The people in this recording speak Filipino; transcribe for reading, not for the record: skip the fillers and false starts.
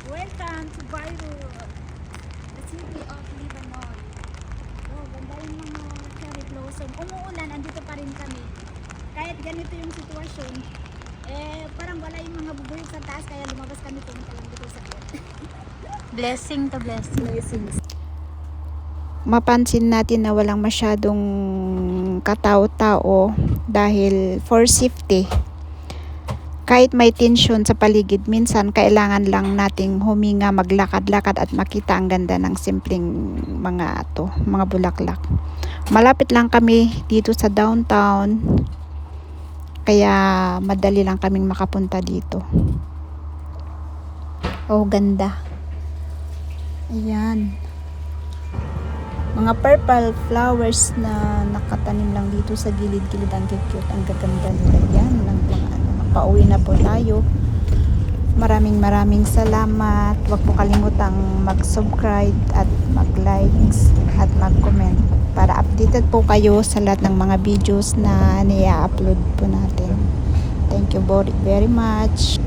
Welcome to Beirut, the city of Lebanon. Oh, ganda yung mga cherry blossom. Umuulan, andito pa rin kami. Kahit ganito yung sitwasyon, parang wala yung mga bubuyog sa taas, kaya lumabas kami pumunta lang dito sa Blessing to blessing. blessings. Mapansin natin na walang masyadong katao-tao dahil for safety. Kahit may tension sa paligid, minsan kailangan lang nating huminga, maglakad-lakad at makita ang ganda ng simpleng mga bulaklak. Malapit lang kami dito sa downtown, kaya madali lang kaming makapunta dito. Oh, ganda. Ayan. Mga purple flowers na nakatanim lang dito sa gilid-gilid. Ang cute, ang gaganda nila. Yan lang mga pauwi na po tayo. Maraming salamat. Huwag po kalimutang mag-subscribe at mag-likes at mag-comment para updated po kayo sa lahat ng mga videos na niya-upload po natin. Thank you very much.